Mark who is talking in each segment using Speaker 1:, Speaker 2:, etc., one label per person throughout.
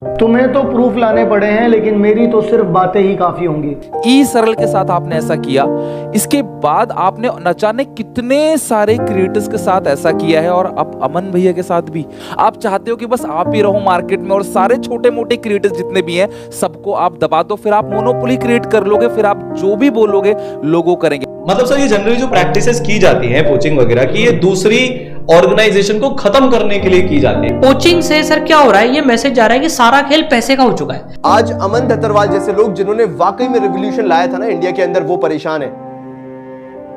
Speaker 1: तुम्हें तो प्रूफ लाने पड़े हैं, लेकिन मेरी तो सिर्फ बातें ही काफी होंगी।
Speaker 2: ई सरल के साथ आपने ऐसा किया, इसके बाद आपने न जाने कितने सारे क्रिएटर्स के साथ ऐसा किया है, और अब अमन भैया के साथ भी आप चाहते हो कि बस आप ही रहो मार्केट में और सारे छोटे मोटे क्रिएटर्स जितने भी हैं सबको आप दबा दो, फिर आप मोनोपोली क्रिएट कर लोगे, फिर आप जो भी बोलोगे लोगो करेंगे।
Speaker 3: मतलब सर, ये जनरली जो प्रैक्टिसेस की जाती हैं कोचिंग वगैरह की, ये दूसरी ऑर्गेनाइजेशन को खत्म करने के लिए की जाती है।
Speaker 4: कोचिंग से सर क्या हो रहा है, ये मैसेज जा रहा है कि सारा खेल पैसे का हो चुका है।
Speaker 5: आज अमन दत्तरवाल जैसे लोग जिन्होंने वाकई में रिवॉल्यूशन लाया था ना इंडिया के अंदर, वो परेशान है।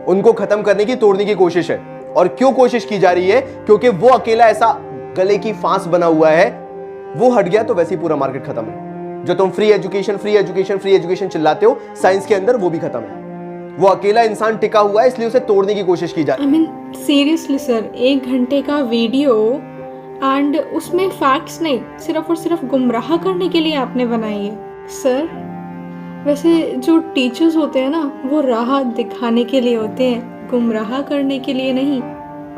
Speaker 5: उनको खत्म करने की, तोड़ने की कोशिश है। और क्यों कोशिश की जा रही है? क्योंकि वो अकेला ऐसा गले की फांस बना हुआ है, वो हट गया तो वैसे ही पूरा मार्केट खत्म है। जो तुम free education free education free education चिल्लाते हो, साइंस के अंदर वो भी खत्म है। वो अकेला इंसान टिका हुआ है, इसलिए उसे तोड़ने की कोशिश की जा रही है।
Speaker 6: I mean, सीरियसली सर, 1 घंटे का वीडियो एंड उसमें फैक्ट्स नहीं, सिर्फ और सिर्फ गुमराह करने के लिए आपने बनाई है। सर, वैसे जो टीचर्स होते हैं ना, वो राह दिखाने के लिए होते हैं, गुमराह करने के लिए नहीं।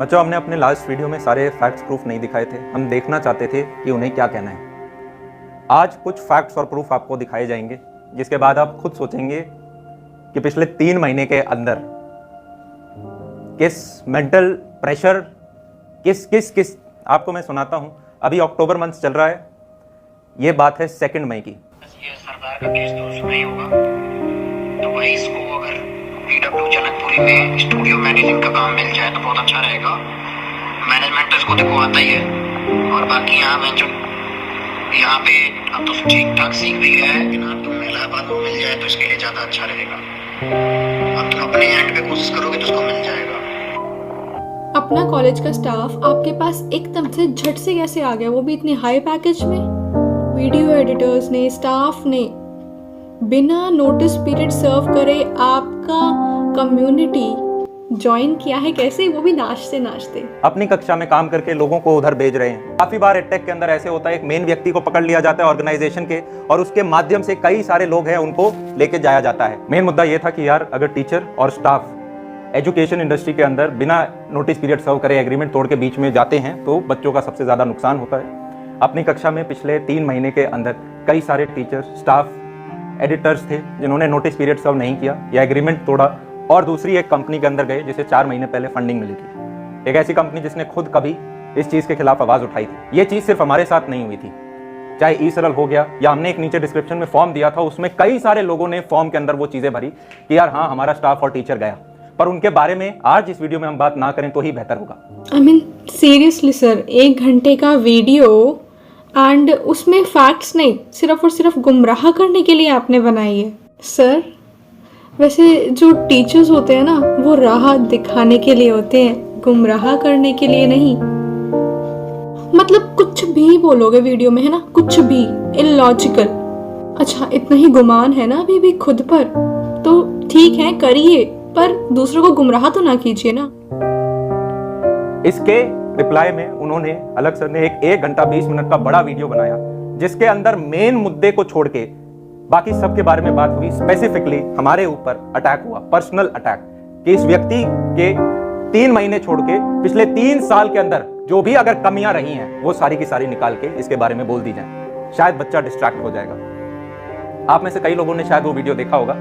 Speaker 7: बच्चों, हमने अपने लास्ट वीडियो में सारे फैक्ट्स प्रूफ नहीं दिखाए थे। हम देखना चाहते थे कि उन्हें क्या कहना है। आज कुछ फैक्ट्स और प्रूफ आपको दिखाए जाएंगे, जिसके बाद आप खुद सोचेंगे कि पिछले 3 महीने के अंदर किस मेंटल प्रेशर, किस आपको मैं सुनाता हूं। अभी अक्टूबर मंथ चल रहा है, ये बात है 2 मई की।
Speaker 8: ये सरकार का केस तो उसमें ही होगा, तो वही इसको अगर पीडब्ल्यू जनकपुरी में स्टूडियो मैनेजिंग का काम मिल जाए तो बहुत अच्छा रहेगा। मैनेजमेंट तो इसको देखो आता ही है, और बाकी यहाँ पे अब तो ठीक ठाक सीख भी गया है कि ना, तुम इलाहाबाद में मिल जाए तो इसके लिए ज़्यादा अच्छा रहेगा। अब तुम अपने एंड पे कोशिश करोगे तो उसको मिल जाएगा।
Speaker 6: अपना कॉलेज का स्टाफ आपके पास एकदम से झट से कैसे आ गया, वो भी इतने हाई पैकेज में? वीडियो एडिटर्स ने, स्टाफ ने बिना नोटिस पीरियड सर्व करे आपका कम्युनिटी ज्वाइन किया है। कैसे? वो भी नाचते।
Speaker 7: अपनी कक्षा में काम करके लोगों को उधर भेज रहे हैं। काफी बार एडटेक के अंदर ऐसे होता है, एक मेन व्यक्ति को पकड़ लिया जाता है ऑर्गेनाइजेशन के, और उसके माध्यम से कई सारे लोग हैं उनको लेके जाया जाता है। मेन मुद्दा ये था कि यार, अगर टीचर और स्टाफ एजुकेशन इंडस्ट्री के अंदर बिना नोटिस पीरियड सर्व करे एग्रीमेंट तोड़ के बीच में जाते हैं तो बच्चों का सबसे ज्यादा नुकसान होता है। अपनी कक्षा में पिछले 3 महीने के अंदर कई सारे टीचर, स्टाफ, एडिटर्स थे जिन्होंने नोटिस पीरियड सर्व नहीं किया या एग्रीमेंट तोड़ा, और दूसरी एक कंपनी के अंदर गए जिसे 4 महीने पहले फंडिंग मिली थी। एक ऐसी कंपनी जिसने खुद कभी इस चीज के खिलाफ आवाज उठाई थी। ये चीज सिर्फ हमारे साथ नहीं हुई थी, चाहे ई सरल हो गया या हमने एक नीचे डिस्क्रिप्शन में फॉर्म दिया था, उसमें कई सारे लोगों ने फॉर्म के अंदर वो चीजें भरी कि यार हाँ, हमारा स्टाफ और टीचर गया। पर उनके बारे में आज इस वीडियो में हम बात ना करें तो ही बेहतर होगा।
Speaker 6: I mean, सीरियसली सर, 1 घंटे का वीडियो एंड उसमें फैक्ट्स नहीं, सिर्फ और सिर्फ गुमराह करने के लिए आपने बनाई है। सर, वैसे जो टीचर्स होते हैं ना, वो राह दिखाने के लिए होते हैं, गुमराह करने के लिए नहीं। मतलब कुछ भी बोलोगे वीडियो में, है ना, कुछ भी इलॉजिकल। अच्छा, इतना ही गुमान है ना अभी भी खुद पर, तो ठीक है, करिए, पर दूसरों को गुमराह तो ना कीजिए ना।
Speaker 7: इसके रिप्लाई में उन्होंने, अलग सर ने, एक 1 घंटा 20 मिनट का बड़ा वीडियो बनाया, जिसके अंदर मेन मुद्दे को छोड़ के बाकी सब के बारे में बात हुई। स्पेसिफिकली हमारे ऊपर अटैक हुआ, पर्सनल अटैक, कि इस व्यक्ति के 3 महीने छोड़ के पिछले 3 साल के अंदर जो भी अगर कमियां रही हैं वो सारी की सारी निकाल के इसके बारे में बोल दी जाए। शायद बच्चा डिस्ट्रैक्ट हो जाएगा। आप में से कई लोगों ने शायद वो वीडियो देखा होगा।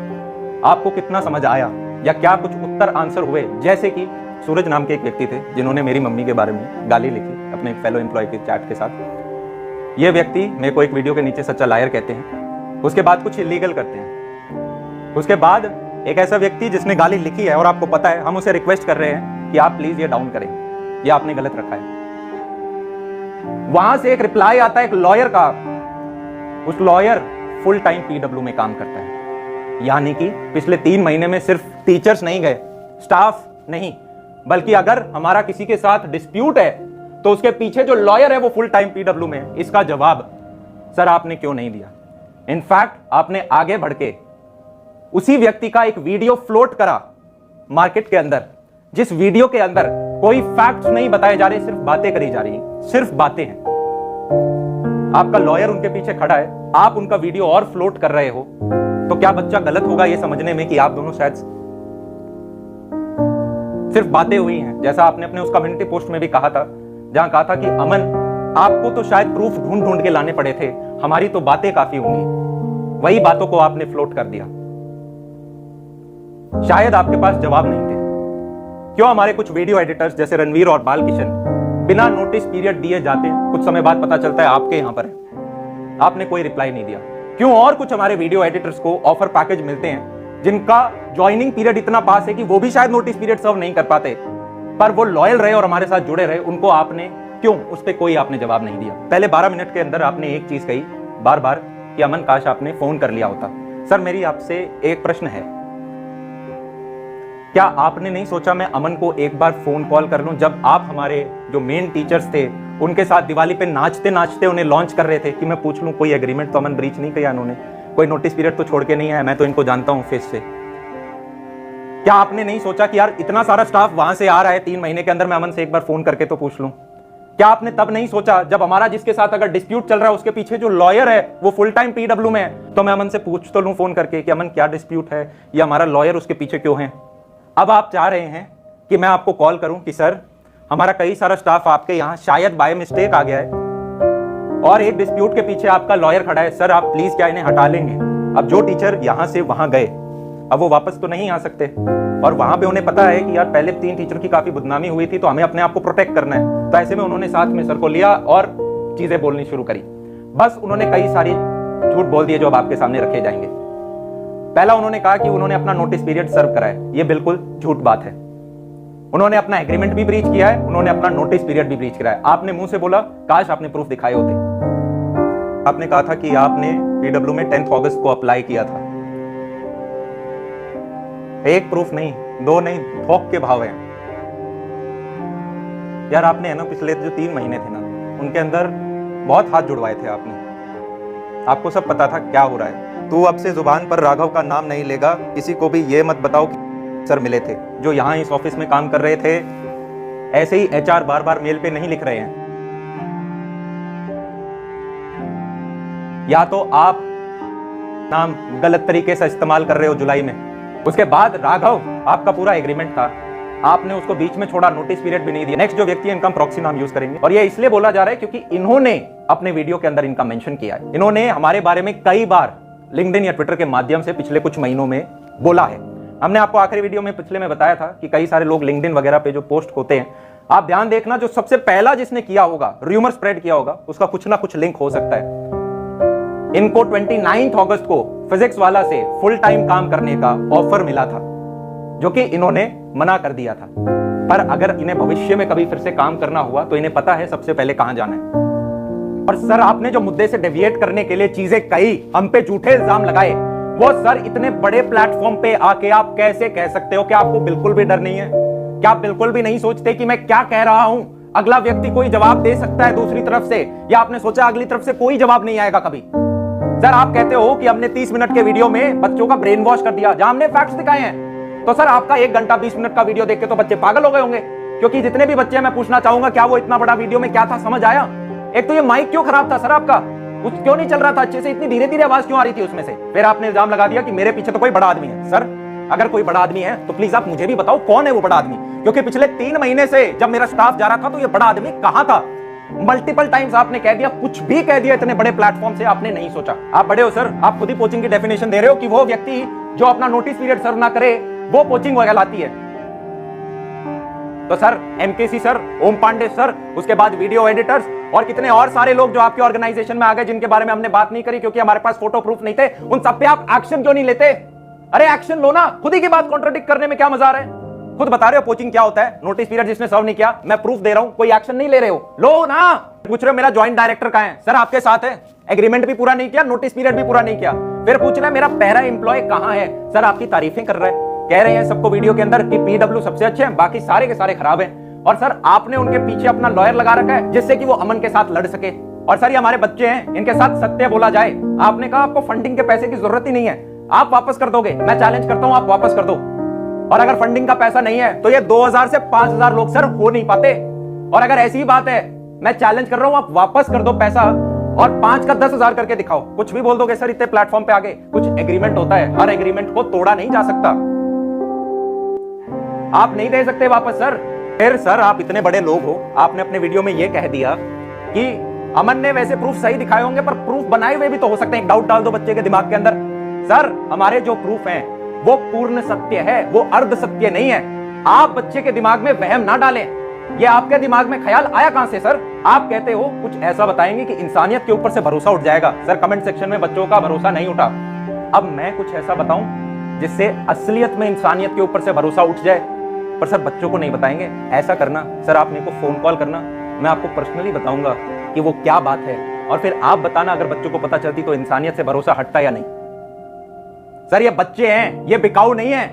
Speaker 7: आपको कितना समझ आया या क्या कुछ उत्तर आंसर हुए? जैसे कि सूरज नाम के एक व्यक्ति थे जिन्होंने मेरी मम्मी के बारे में गाली लिखी अपने एक फेलो एम्प्लॉय के चैट के साथ। ये व्यक्ति मेरे को एक वीडियो के नीचे सच्चा लायर कहते हैं, उसके बाद कुछ इलीगल करते हैं। उसके बाद एक ऐसा व्यक्ति जिसने गाली लिखी है और आपको पता है, हम उसे रिक्वेस्ट कर रहे हैं कि आप प्लीज ये डाउन करें, ये आपने गलत रखा है। वहां से एक रिप्लाई आता है एक लॉयर का। उस लॉयर फुल टाइम पीडब्ल्यू में काम करता है, यानी कि पिछले 3 महीने में सिर्फ टीचर्स नहीं गए, स्टाफ नहीं, बल्कि अगर हमारा किसी के साथ डिस्प्यूट है तो उसके पीछे जो लॉयर है वो फुल टाइम पीडब्ल्यू में है। इसका जवाब सर आपने क्यों नहीं दिया? इनफैक्ट आपने आगे बढ़ के उसी व्यक्ति का एक वीडियो फ्लोट करा मार्केट के अंदर, जिस वीडियो के अंदर कोई फैक्ट्स नहीं बताए जा रहे, सिर्फ बातें करी जा रही हैं, सिर्फ बातें हैं। आपका लॉयर उनके पीछे खड़ा है, आप उनका वीडियो और फ्लोट कर रहे हो, तो क्या बच्चा गलत होगा ये समझने में कि आप दोनों शायद सिर्फ बातें हुई हैं? जैसा आपने अपने उस कम्युनिटी पोस्ट में भी कहा था, जहां कहा था कि अमन आपको तो शायद प्रूफ ढूंढ ढूंढ के लाने पड़े थे, हमारी तो बातें काफी होंगी। वही बातों को आपने फ्लोट कर दिया। शायद आपके पास जवाब नहीं थे। क्यों हमारे कुछ वीडियो एडिटर्स जैसे रणवीर और बालकिशन बिना नोटिस पीरियड दिए जाते हैं, कुछ समय बाद पता चलता है आपके यहां पर है, आपने कोई रिप्लाई नहीं दिया। क्यों और कुछ हमारे वीडियो एडिटर्स को ऑफर पैकेज मिलते हैं जिनका ज्वाइनिंग पीरियड इतना पास है कि वो भी शायद नोटिस पीरियड सर्व नहीं कर पाते, पर वो लॉयल रहे और हमारे साथ जुड़े रहे, उनको आपने क्यों, उस पर कोई आपने जवाब नहीं दिया। पहले 12 मिनट के अंदर आपने एक चीज कही बार बार कि अमन काश आपने फोन कर लिया होता। सर मेरी आपसे एक प्रश्न है, क्या आपने नहीं सोचा मैं अमन को एक बार फोन कॉल कर लूं जब आप हमारे जो मेन टीचर्स थे उनके साथ दिवाली पे नाचते नाचते उन्हें लॉन्च कर रहे थे, कि मैं पूछ लूं कोई एग्रीमेंट तो अमन ब्रीच नहीं किया इन्होंने, कोई नोटिस पीरियड तो छोड़ के नहीं आया, मैं तो इनको जानता हूं फेस से। क्या आपने नहीं सोचा कि यार इतना सारा स्टाफ वहां से आ रहा है 3 महीने के अंदर, मैं अमन से एक बार फोन करके तो पूछ लूं? क्या आपने तब नहीं सोचा जब हमारा जिसके साथ अगर डिस्प्यूट चल रहा है उसके पीछे जो लॉयर है वो फुल टाइम पीडब्ल्यू में है, तो मैं अमन से पूछ तो लूं फोन करके कि अमन क्या डिस्प्यूट है या हमारा लॉयर उसके पीछे क्यों है? अब आप चाह रहे हैं कि मैं आपको कॉल करूं कि सर हमारा कई सारा स्टाफ आपके यहां शायद बाय मिस्टेक आ गया है और एक डिस्प्यूट के पीछे आपका लॉयर खड़ा है, सर आप प्लीज क्या इन्हें हटा लेंगे? अब जो टीचर यहां से वहां गए अब वो वापस तो नहीं आ सकते, और वहां पे उन्हें पता है कि यार पहले 3 टीचर की काफी बदनामी हुई थी तो हमें अपने आप को प्रोटेक्ट करना है, तो ऐसे में उन्होंने साथ में सर को लिया और चीजें बोलनी शुरू करी। बस उन्होंने कई सारी झूठ बोल दिए जो अब आपके सामने रखे जाएंगे। पहला उन्होंने कहा कि उन्होंने अपना नोटिस पीरियड सर्व करा है, ये बिल्कुल झूठ बात है। उन्होंने अपना एग्रीमेंट भी ब्रीच किया है, उन्होंने अपना नोटिस पीरियड भी ब्रीच कराया है। आपने मुंह से बोला काश आपने प्रूफ दिखाए होते। आपने कहा था कि आपने पीडब्ल्यू में 10 अगस्त को अप्लाई किया था। एक प्रूफ नहीं, 2 नहीं, थोक के भाव हैं यार। आपने है ना पिछले जो 3 महीने थे ना उनके अंदर बहुत हाथ जुड़वाए थे आपने, आपको सब पता था क्या हो रहा है। तू अब से जुबान पर राघव का नाम नहीं लेगा, किसी को भी ये मत बताओ कि सर मिले थे। जो यहां इस ऑफिस में काम कर रहे थे ऐसे ही एचआर बार बार मेल पे नहीं लिख रहे हैं, या तो आप नाम गलत तरीके से इस्तेमाल कर रहे हो जुलाई में। उसके बाद राघव आपका पूरा एग्रीमेंट था, आपने उसको बीच में छोड़ा, नोटिस पीरियड भी नहीं दिया। नेक्स्ट जो व्यक्ति है इनका हम प्रॉक्सी नाम यूज करेंगे, और ये इसलिए बोला जा रहा है क्योंकि इन्होंने अपने वीडियो के अंदर इनका मेंशन किया है। इन्होंने हमारे बारे में कई बार लिंक्डइन या ट्विटर के माध्यम से पिछले कुछ महीनों में बोला है। हमने आपको आखिरी वीडियो में पिछले में बताया था कि कई सारे लोग लिंक्डइन वगैरह पे जो पोस्ट होते हैं, आप ध्यान देखना, जो सबसे पहला जिसने किया होगा, रूमर स्प्रेड किया होगा, उसका कुछ ना कुछ लिंक हो सकता है। इनको 29 अगस्त को फिजिक्स वाला से फुल टाइम काम करने का ऑफर मिला था, जो कि इन्होंने मना कर दिया था। पर अगर इन्हें भविष्य में कभी फिर से काम करना हुआ तो इन्हें पता है सबसे पहले कहां जाना है। और सर आपने जो मुद्दे से डेविएट करने के लिए चीजें कही, हम पे झूठे इल्जाम लगाए, वो सर इतने बड़े प्लेटफॉर्म पे आके आप कैसे कह सकते हो? क्या आपको बिल्कुल भी डर नहीं है? क्या आप बिल्कुल भी नहीं सोचते कि मैं क्या कह रहा हूं अगला व्यक्ति कोई जवाब दे सकता है दूसरी तरफ से, या आपने सोचा अगली तरफ से कोई जवाब नहीं आएगा कभी? सर आप कहते हो कि हमने 30 मिनट के वीडियो में बच्चों का ब्रेन वॉश कर दिया, जहां हमने फैक्ट्स दिखाए हैं। तो सर आपका 1 घंटा 20 मिनट का वीडियो देख के तो बच्चे पागल हो गए होंगे, क्योंकि जितने भी बच्चे मैं पूछना चाहूंगा क्या वो इतना बड़ा वीडियो में क्या था समझ आया? एक तो ये माइक क्यों खराब था सर आपका, कुछ क्यों नहीं चल रहा था अच्छे से, इतनी धीरे धीरे आवाज क्यों आ रही थी उसमें से? फिर आपने इल्जाम लगा दिया कि मेरे पीछे तो कोई बड़ा आदमी है। सर अगर कोई बड़ा आदमी है तो प्लीज आप मुझे भी बताओ कौन है वो बड़ा आदमी, क्योंकि पिछले 3 महीने से जब मेरा स्टाफ जा रहा था तो ये बड़ा आदमी कहां था? मल्टीपल टाइम्स आपने कह दिया, कुछ भी कह दिया, इतने बड़े प्लेटफॉर्म से आपने नहीं सोचा। आप बड़े हो सर, आप खुद ही कोचिंग की डेफिनेशन दे रहे हो कि वो व्यक्ति जो अपना नोटिस पीरियड सर्व ना करे वो कोचिंग वगैरह लाती है। तो सर एमकेसी सर, ओम पांडे सर, उसके बाद वीडियो एडिटर्स और कितने और सारे लोग जो आपके ऑर्गेनाइजेशन में आ गए जिनके बारे में हमने बात नहीं करी क्योंकि हमारे पास फोटो प्रूफ नहीं थे, उन सब पे आप एक्शन क्यों नहीं लेते? अरे एक्शन लो ना, खुद ही की बात कॉन्ट्राडिक्ट करने में क्या मजा आ रहा है? खुद बता रहे हो कोचिंग क्या होता है, नोटिस पीरियड जिसने सर्व नहीं किया, मैं प्रूफ दे रहा हूं, कोई एक्शन नहीं ले रहे हो, लो ना। पूछ रहे हो मेरा ज्वाइंट डायरेक्टर कहां है? सर आपके साथ है, एग्रीमेंट भी पूरा नहीं किया, नोटिस पीरियड भी पूरा नहीं किया। फिर पूछ रहे मेरा पहला एम्प्लॉय कहां है? सर आपकी तारीफें कर रहे हैं, कह रहे हैं सबको वीडियो के अंदर कि पीडब्ल्यू सबसे अच्छे हैं, बाकी सारे के सारे खराब हैं। और सर आपने उनके पीछे अपना लॉयर लगा रखा है जिससे कि वो अमन के साथ लड़ सके। और सर ये हमारे बच्चे हैं, इनके साथ सत्य बोला जाए। आपने कहा आपको फंडिंग के पैसे की जरूरत ही नहीं है, आप वापस कर दोगे, मैं चैलेंज करता हूं आप वापस कर दो। और अगर फंडिंग का पैसा नहीं है तो ये 2000 से 5000 लोग सर हो नहीं पाते। और अगर ऐसी ही बात है, मैं चैलेंज कर रहा हूं आप वापस कर दो पैसा और 5 का 10,000 करके दिखाओ। कुछ भी बोल दोगे सर इतने प्लेटफॉर्म पे आगे, कुछ एग्रीमेंट होता है, हर एग्रीमेंट को तोड़ा नहीं जा सकता, आप नहीं दे सकते वापस सर। फिर सर आप इतने बड़े लोग हो, आपने अपने वीडियो में यह कह दिया कि अमन ने वैसे प्रूफ सही दिखाए होंगे पर प्रूफ बनाए हुए भी तो हो सकते हैं। एक डाउट डाल दो बच्चे के दिमाग के अंदर, सर हमारे जो प्रूफ हैं वो पूर्ण सत्य है, वो अर्ध सत्य नहीं है। आप बच्चे के दिमाग में वहम ना डालें। ये आपके दिमाग में ख्याल आया कहां से सर? आप कहते हो कुछ ऐसा बताएंगे कि इंसानियत के ऊपर से भरोसा उठ जाएगा। सर कमेंट सेक्शन में बच्चों का भरोसा नहीं उठा, अब मैं कुछ ऐसा बताऊं जिससे असलियत में इंसानियत के ऊपर से भरोसा उठ जाए, पर सर बच्चों को नहीं बताएंगे। ऐसा करना सर, आप मेरे को फोन कॉल करना, मैं आपको पर्सनली बताऊंगा कि वो क्या बात है, और फिर आप बताना अगर बच्चों को पता चलती तो इंसानियत से भरोसा हटता या नहीं। सर ये बच्चे हैं, ये बिकाऊ नहीं है।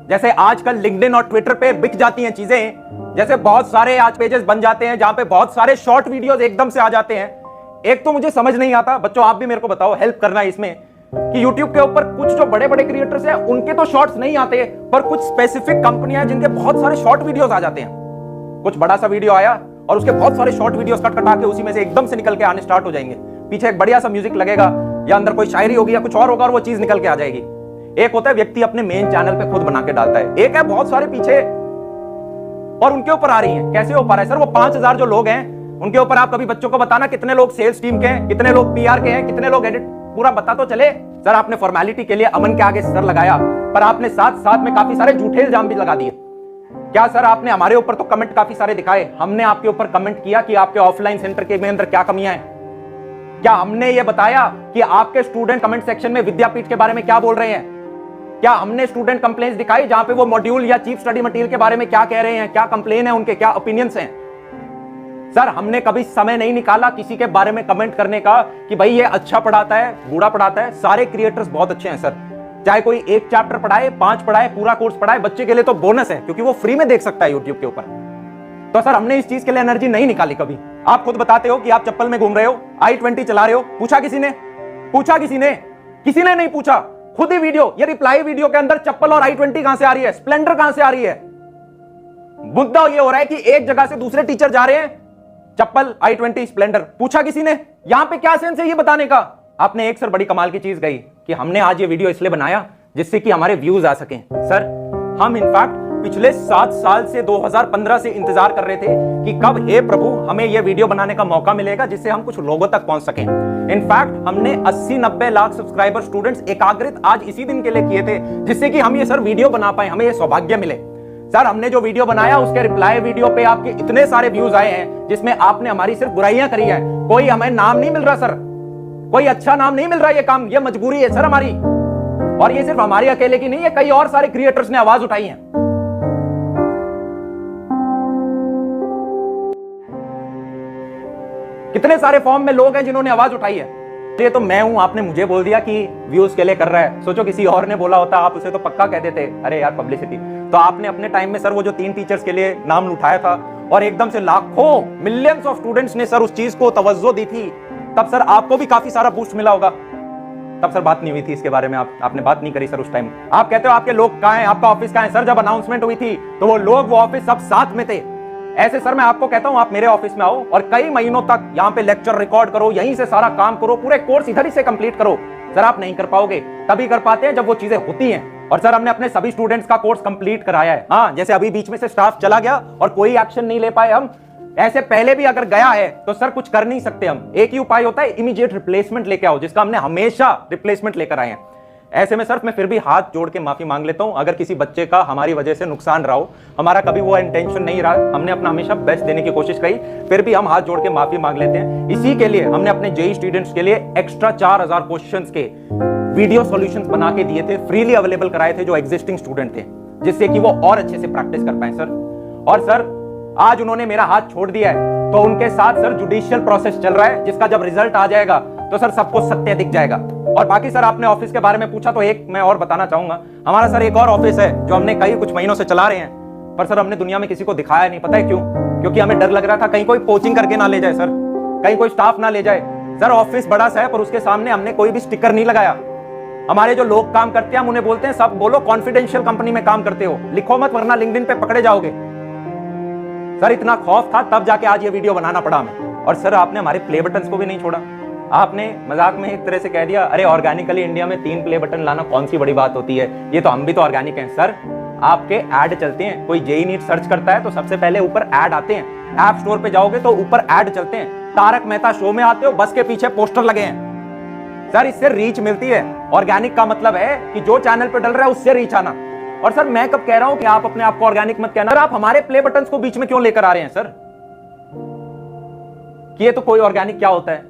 Speaker 7: जैसे आजकल लिंक्डइन और ट्विटर पे बिक जाती हैं चीजें, जैसे बहुत सारे आज पेजेस बन जाते हैं जहां पे बहुत सारे शॉर्ट वीडियोस एकदम से आ जाते हैं। एक तो मुझे समझ नहीं आता, बच्चों आप भी मेरे को बताओ, हेल्प करना इसमें, कि YouTube के ऊपर कुछ जो बड़े बड़े क्रिएटर्स हैं उनके तो शॉर्ट्स नहीं आते, पर कुछ स्पेसिफिक कंपनियां हैं जिनके बहुत सारे शॉर्ट वीडियोस आ जाते हैं। कुछ बड़ा सा वीडियो आया और उसके बहुत सारे शॉर्ट वीडियोस कट कटा के उसी में से एकदम से निकल के आने स्टार्ट हो जाएंगे। पीछे एक बढ़िया सा म्यूजिक लगेगा या अंदर कोई शायरी होगी या कुछ और होगा और वो चीज निकल के आ जाएगी। एक होता है व्यक्ति अपने मेन चैनल पे खुद बना के डालता है, एक है बहुत सारे पीछे और उनके ऊपर आ रही है। कैसे हो पा रहा है सर? वो 5000 जो लोग हैं उनके ऊपर आप कभी बच्चों को बताना कितने लोग सेल्स टीम के हैं, कितने लोग PR के हैं, कितने लोग एडिट, पूरा बता तो चले। सर आपने फॉर्मेलिटी के लिए अमन के आगे सर लगाया, पर आपने साथ साथ में काफी सारे झूठे इल्जाम भी लगा दिए। क्या सर आपने हमारे ऊपर तो कमेंट काफी सारे दिखाए, हमने आपके ऊपर कमेंट किया कि आपके ऑफलाइन सेंटर के अंदर क्या कमियां हैं? क्या हमने ये बताया कि आपके स्टूडेंट कमेंट सेक्शन में विद्यापीठ के बारे में क्या बोल रहे हैं? क्या हमने स्टूडेंट कंप्लेंट्स दिखाई जहां पे वो मॉड्यूल या चीफ स्टडी मटेरियल के बारे में क्या कह रहे हैं, क्या कंप्लेन है उनके, क्या ओपिनियंस हैं? सर हमने कभी समय नहीं निकाला किसी के बारे में कमेंट करने का कि भाई ये अच्छा पढ़ाता है, बूढ़ा पढ़ाता है। सारे क्रिएटर्स बहुत अच्छे हैं सर, चाहे कोई एक चैप्टर पढ़ाए, 5 पढ़ाए, पूरा कोर्स पढ़ाए, बच्चे के लिए तो बोनस है क्योंकि वो फ्री में देख सकता है यूट्यूब के ऊपर। तो सर हमने इस चीज के लिए एनर्जी नहीं निकाली कभी। आप खुद बताते हो कि आप चप्पल में घूम रहे हो, i20 चला रहे हो, पूछा किसी ने? पूछा किसी ने? किसी ने नहीं पूछा। खुद ही वीडियो, ये रिप्लाई वीडियो के अंदर चप्पल और i20 कहां से आ रही है, स्प्लेंडर कहां से आ रही है? मुद्दा ये हो रहा है कि एक जगह से दूसरे टीचर जा रहे हैं, चप्पल, i20, स्प्लेंडर। पूछा किसी ने? यहां पे क्या सेंस है ये बताने का? आपने एक सर बड़ी कमाल की चीज गई कि हमने आज ये वीडियो इसलिए बनाया जिससे कि हमारे व्यूज आ सकें। सर हम इनफैक्ट पिछले 7 साल से 2015 से इंतजार कर रहे थे कि कब हे प्रभु हमें यह वीडियो बनाने का मौका मिलेगा जिससे हम कुछ लोगों तक पहुंच सकें। इनफैक्ट हमने 80-90 लाख सब्सक्राइबर स्टूडेंट्स एकाग्रित आज इसी दिन के लिए किए थे जिससे कि हम ये सर वीडियो बना पाए, हमें ये सौभाग्य मिले। सर हमने जो वीडियो बनाया उसके रिप्लाई वीडियो पे आपके इतने सारे व्यूज आए हैं जिसमें आपने हमारी सिर्फ बुराइयां करी है, कोई हमें नाम नहीं मिल रहा सर, कोई अच्छा नाम नहीं मिल रहा। ये काम, ये मजबूरी है सर हमारी, और ये सिर्फ हमारी अकेले की नहीं है, कई और सारे क्रिएटर्स ने आवाज उठाई है। कितने सारे फॉर्म में लोग हैं जिन्होंने आवाज उठाई है। ये तो मैं हूं, आपने मुझे बोल दिया कि व्यूज के लिए कर रहा है। सोचो किसी और ने बोला होता, आप उसे तो पक्का कह देते अरे यार पब्लिसिटी। तो आपने अपने टाइम में सर वो जो 3 टीचर्स के लिए नाम उठाया था और एकदम से लाखों मिलियंस ऑफ स्टूडेंट्स ने सर उस चीज को तवज्जो दी थी, तब सर आपको भी काफी सारा बूस्ट मिला होगा। तब सर बात नहीं हुई थी इसके बारे में, आपने बात नहीं करी सर उस टाइम। आप कहते हो आपके लोग कहां हैं, आपका ऑफिस कहां है? सर जब अनाउंसमेंट हुई थी तो वो लोग, वो ऑफिस सब साथ में थे। ऐसे सर मैं आपको कहता हूं आप मेरे ऑफिस में आओ और कई महीनों तक यहां पे लेक्चर रिकॉर्ड करो, यहीं से सारा काम करो, पूरे कोर्स इधर ही से कंप्लीट करो। सर आप नहीं कर पाओगे, तभी कर पाते हैं जब वो चीजें होती हैं। और सर हमने अपने सभी स्टूडेंट्स का कोर्स कंप्लीट कराया है। हाँ, जैसे अभी बीच में से स्टाफ चला गया और कोई एक्शन नहीं ले पाए हम, ऐसे पहले भी अगर गया है तो सर कुछ कर नहीं सकते हम। एक ही उपाय होता है, इमीडिएट रिप्लेसमेंट लेके आओ, जिसका हमने हमेशा रिप्लेसमेंट लेकर आए हैं। ऐसे में सर मैं फिर भी हाथ जोड़ के माफी मांग लेता हूं अगर किसी बच्चे का हमारी वजह से नुकसान रहा हो। हमारा कभी वो इंटेंशन नहीं रहा, हमने अपना हमेशा बेस्ट देने की कोशिश करी, फिर भी हम हाथ जोड़ के माफी मांग लेते हैं। इसी के लिए हमने अपने जेईई स्टूडेंट्स के लिए एक्स्ट्रा 4000 क्वेश्चंस के वीडियो सॉल्यूशंस बना के दिए थे, फ्रीली अवेलेबल कराए थे जो एग्जिस्टिंग स्टूडेंट थे, जिससे कि वो और अच्छे से प्रैक्टिस कर पाए सर। और सर आज उन्होंने मेरा हाथ छोड़ दिया है तो उनके साथ सर जुडिशियल प्रोसेस चल रहा है, जिसका जब रिजल्ट आ जाएगा तो सर सबको सत्य दिख जाएगा। और बाकी सर आपने ऑफिस के बारे में पूछा तो एक मैं और बताना चाहूंगा, हमारा सर एक और ऑफिस है जो हमने कुछ महीनों से चला रहे हैं, पर सर हमने दुनिया में किसी को दिखाया नहीं। पता है क्यों? क्योंकि हमें डर लग रहा था कहीं कोई पोचिंग करके ना ले जाए सर, कहीं कोई स्टाफ ना ले जाए। सर ऑफिस बड़ा सा है पर उसके सामने हमने कोई भी स्टिकर नहीं लगाया। हमारे जो लोग काम करते हैं हम उन्हें बोलते हैं सब बोलो कॉन्फिडेंशियल कंपनी में काम करते हो, लिखो मत वरना लिंक्डइन पे पकड़े जाओगे। सर इतना खौफ था तब जाके आज ये वीडियो बनाना पड़ा हमें। और सर आपने हमारे प्ले बटन्स को भी नहीं छोड़ा। आपने मजाक में एक तरह से कह दिया अरे ऑर्गेनिकली इंडिया में 3 प्ले बटन लाना कौन सी बड़ी बात होती है, ये तो हम भी तो ऑर्गेनिक हैं। सर आपके ऐड चलते हैं, कोई जेईई नीट सर्च करता है तो सबसे पहले ऊपर ऐड आते हैं, ऐप स्टोर पे जाओगे तो ऊपर ऐड चलते हैं। तारक मेहता शो में आते हो, बस के पीछे पोस्टर लगे हैं। सर इससे रीच मिलती है। ऑर्गेनिक का मतलब है कि जो चैनल पे डल रहा है उससे रीच आना। और सर मैं कब कह रहा हूं कि आप अपने आप को ऑर्गेनिक मत कहना। आप हमारे प्ले बटन्स को बीच में क्यों लेकर आ रहे हैं सर? कि ये तो कोई ऑर्गेनिक क्या होता है?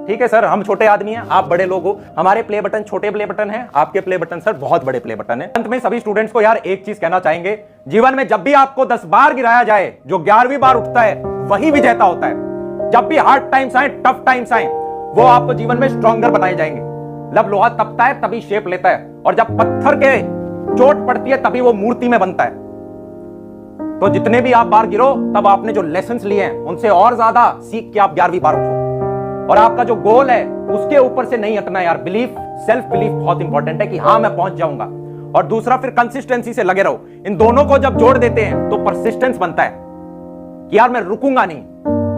Speaker 7: ठीक है सर, हम छोटे आदमी हैं, आप बड़े लोग हो। हमारे प्ले बटन छोटे प्ले बटन हैं, आपके प्ले बटन सर बहुत बड़े प्ले बटन हैं। अंत में सभी स्टूडेंट्स को यार एक चीज कहना चाहेंगे, जीवन में जब भी आपको 10 बार गिराया जाए, जो 11वीं बार उठता है वही विजेता होता है। जब भी हार्ड टाइम्स आए, टफ टाइम्स आए, वो आपको जीवन में स्ट्रॉन्गर बनाए जाएंगे। जब लोहा तपता है तभी शेप लेता है, और जब पत्थर के चोट पड़ती है तभी वो मूर्ति में बनता है। तो जितने भी आप बार गिरो, तब आपने जो लेसन्स लिए हैं उनसे और ज्यादा सीख के आप 11वीं बार उठो। और आपका जो गोल है उसके ऊपर से नहीं हटना यार। बिलीफ, सेल्फ बिलीफ बहुत इंपॉर्टेंट है कि हाँ मैं पहुंच जाऊंगा। और दूसरा फिर कंसिस्टेंसी से लगे रहो। इन दोनों को जब जोड़ देते हैं तो परसिस्टेंस बनता है कि यार मैं रुकूंगा नहीं,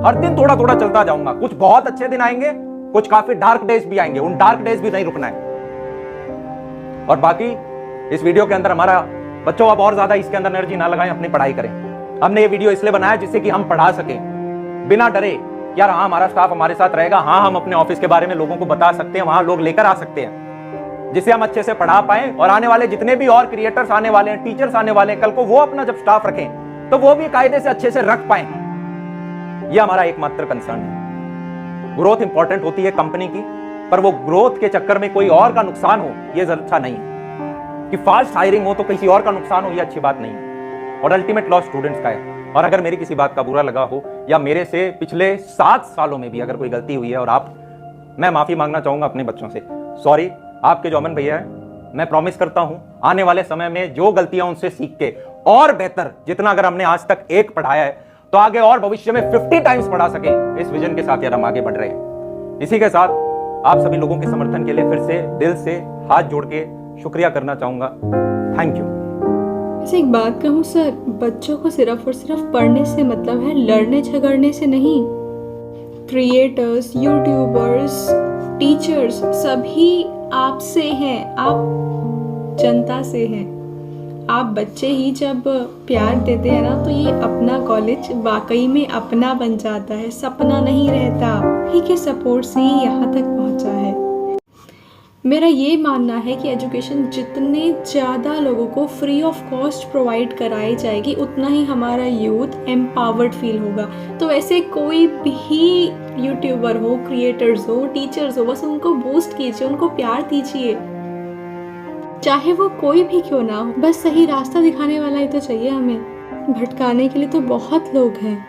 Speaker 7: हर दिन थोड़ा थोड़ा चलता जाऊंगा। कुछ बहुत अच्छे दिन आएंगे, कुछ काफी डार्क डेज भी आएंगे, उन डार्क डेज भी नहीं रुकना है। और बाकी इस वीडियो के अंदर हमारा बच्चों अब और ज्यादा इसके अंदर एनर्जी ना लगाएं, अपनी पढ़ाई करें। हमने ये वीडियो इसलिए बनाया जिससे कि हम पढ़ा सकें बिना डरे। यार हाँ हमारा स्टाफ हमारे साथ रहेगा, हाँ हम अपने ऑफिस के बारे में लोगों को बता सकते हैं, वहां लोग लेकर आ सकते हैं, जिससे हम अच्छे से पढ़ा पाए। और आने वाले जितने भी और क्रिएटर्स आने वाले हैं, टीचर्स आने वाले हैं, कल को वो अपना जब स्टाफ रखें तो वो भी कायदे से अच्छे से रख पाए। ये हमारा एकमात्र कंसर्न है। ग्रोथ इंपॉर्टेंट होती है कंपनी की, पर वो ग्रोथ के चक्कर में कोई और का नुकसान हो ये अच्छा नहीं है। कि फास्ट हायरिंग हो तो किसी और का नुकसान हो ये अच्छी बात नहीं है। और अल्टीमेट लॉस स्टूडेंट्स का है। और अगर मेरी किसी बात का बुरा लगा हो, या मेरे से पिछले 7 सालों में भी अगर कोई गलती हुई है, और मैं माफी मांगना चाहूंगा अपने बच्चों से। सॉरी, आपके जो अमन भैया है, मैं प्रॉमिस करता हूं आने वाले समय में जो गलतियां उनसे सीख के और बेहतर, जितना अगर हमने आज तक एक पढ़ाया है तो आगे और भविष्य में 50 टाइम्स पढ़ा सके, इस विजन के साथ यार हम आगे बढ़ रहे हैं। इसी के साथ आप सभी लोगों के समर्थन के लिए फिर से दिल से हाथ जोड़ के शुक्रिया करना चाहूंगा। Thank you.
Speaker 6: वैसे एक बात कहूँ सर, बच्चों को सिर्फ और सिर्फ पढ़ने से मतलब है, लड़ने झगड़ने से नहीं। क्रिएटर्स, यूट्यूबर्स, टीचर्स सभी आपसे हैं, आप जनता से हैं। आप बच्चे ही जब प्यार देते हैं ना, तो ये अपना कॉलेज वाकई में अपना बन जाता है, सपना नहीं रहता। ही के सपोर्ट से ही यहाँ तक पहुँचा है। मेरा ये मानना है कि एजुकेशन जितने ज़्यादा लोगों को फ्री ऑफ कॉस्ट प्रोवाइड कराई जाएगी, उतना ही हमारा यूथ एम्पावर्ड फील होगा। तो वैसे कोई भी यूट्यूबर हो, क्रिएटर्स हो, टीचर्स हो, बस उनको बूस्ट कीजिए, उनको प्यार दीजिए, चाहे वो कोई भी क्यों ना हो। बस सही रास्ता दिखाने वाला ही तो चाहिए हमें, भटकाने के लिए तो बहुत लोग हैं।